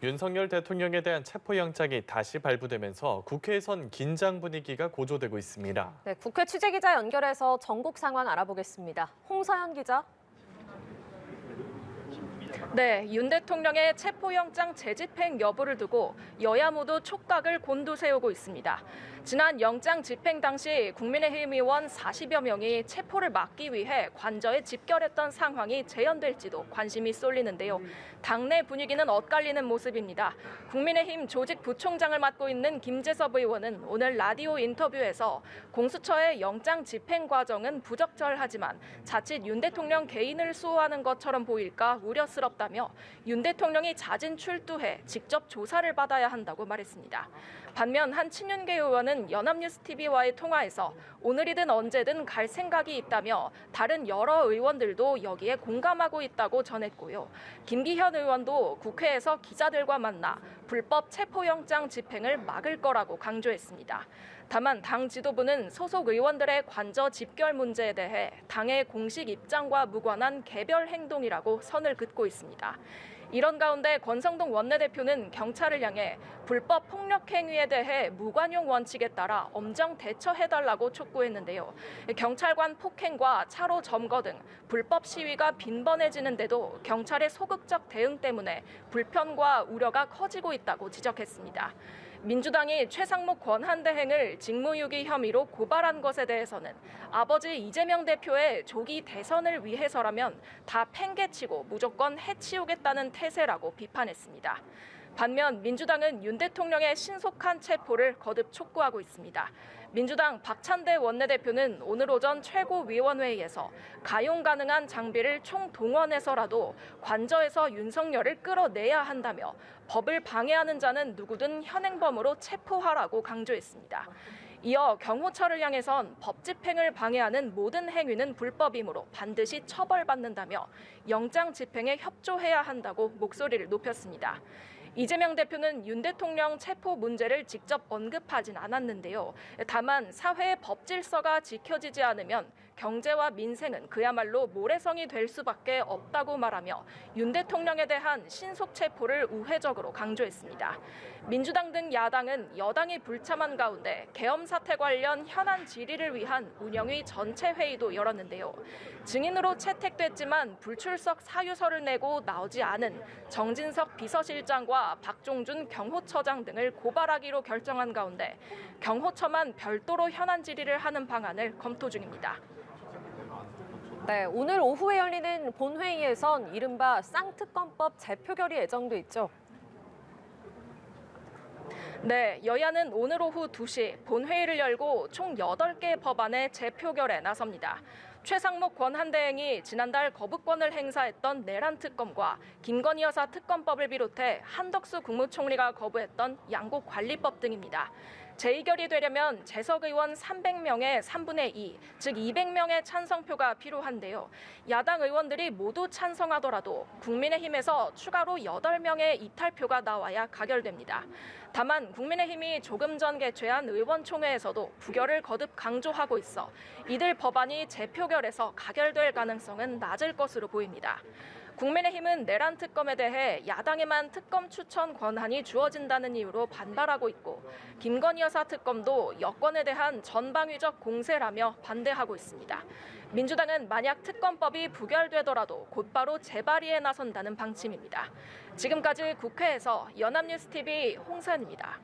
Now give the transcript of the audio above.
윤석열 대통령에 대한 체포영장이 다시 발부되면서 국회에선 긴장 분위기가 고조되고 있습니다. 네, 국회 취재기자 연결해서 전국 상황 알아보겠습니다. 홍사연 기자. 네, 윤 대통령의 체포영장 재집행 여부를 두고 여야 모두 촉각을 곤두세우고 있습니다. 지난 영장 집행 당시 국민의힘 의원 40여 명이 체포를 막기 위해 관저에 집결했던 상황이 재현될지도 관심이 쏠리는데요. 당내 분위기는 엇갈리는 모습입니다. 국민의힘 조직부총장을 맡고 있는 김재섭 의원은 오늘 라디오 인터뷰에서 공수처의 영장 집행 과정은 부적절하지만 자칫 윤 대통령 개인을 수호하는 것처럼 보일까 우려스럽다며 윤 대통령이 자진 출두해 직접 조사를 받아야 한다고 말했습니다. 반면 한 친윤계 의원은 연합뉴스TV와의 통화에서 오늘이든 언제든 갈 생각이 있다며 다른 여러 의원들도 여기에 공감하고 있다고 전했고요. 김기현 의원도 국회에서 기자들과 만나 불법 체포영장 집행을 막을 거라고 강조했습니다. 다만 당 지도부는 소속 의원들의 관저 집결 문제에 대해 당의 공식 입장과 무관한 개별 행동이라고 선을 긋고 있습니다. 이런 가운데 권성동 원내대표는 경찰을 향해 불법 폭력 행위에 대해 무관용 원칙에 따라 엄정 대처해달라고 촉구했는데요. 경찰관 폭행과 차로 점거 등 불법 시위가 빈번해지는데도 경찰의 소극적 대응 때문에 불편과 우려가 커지고 있다고 지적했습니다. 민주당이 최상목 권한대행을 직무유기 혐의로 고발한 것에 대해서는 아버지 이재명 대표의 조기 대선을 위해서라면 다 팽개치고 무조건 해치우겠다는 태세라고 비판했습니다. 반면 민주당은 윤 대통령의 신속한 체포를 거듭 촉구하고 있습니다. 민주당 박찬대 원내대표는 오늘 오전 최고위원회의에서 가용 가능한 장비를 총동원해서라도 관저에서 윤석열을 끌어내야 한다며 법을 방해하는 자는 누구든 현행범으로 체포하라고 강조했습니다. 이어 경호처를 향해선 법 집행을 방해하는 모든 행위는 불법이므로 반드시 처벌받는다며 영장 집행에 협조해야 한다고 목소리를 높였습니다. 이재명 대표는 윤 대통령 체포 문제를 직접 언급하진 않았는데요. 다만 사회의 법 질서가 지켜지지 않으면 경제와 민생은 그야말로 모래성이 될 수밖에 없다고 말하며 윤 대통령에 대한 신속 체포를 우회적으로 강조했습니다. 민주당 등 야당은 여당이 불참한 가운데 계엄 사태 관련 현안 질의를 위한 운영위 전체 회의도 열었는데요. 증인으로 채택됐지만 불출석 사유서를 내고 나오지 않은 정진석 비서실장과 박종준 경호처장 등을 고발하기로 결정한 가운데 경호처만 별도로 현안 질의를 하는 방안을 검토 중입니다. 네, 오늘 오후에 열리는 본회의에선 이른바 쌍특검법 재표결이 예정돼 있죠. 네, 여야는 오늘 오후 2시 본회의를 열고 총 8개 법안의 재표결에 나섭니다. 최상목 권한대행이 지난달 거부권을 행사했던 내란 특검과 김건희 여사 특검법을 비롯해 한덕수 국무총리가 거부했던 양곡관리법 등입니다. 재의결이 되려면 재석 의원 300명의 3분의 2, 즉 200명의 찬성표가 필요한데요. 야당 의원들이 모두 찬성하더라도 국민의힘에서 추가로 8명의 이탈표가 나와야 가결됩니다. 다만 국민의힘이 조금 전 개최한 의원총회에서도 부결을 거듭 강조하고 있어 이들 법안이 재표결에서 가결될 가능성은 낮을 것으로 보입니다. 국민의힘은 내란 특검에 대해 야당에만 특검 추천 권한이 주어진다는 이유로 반발하고 있고 김건희 여사 특검도 여권에 대한 전방위적 공세라며 반대하고 있습니다. 민주당은 만약 특검법이 부결되더라도 곧바로 재발의에 나선다는 방침입니다. 지금까지 국회에서 연합뉴스TV 홍사연입니다.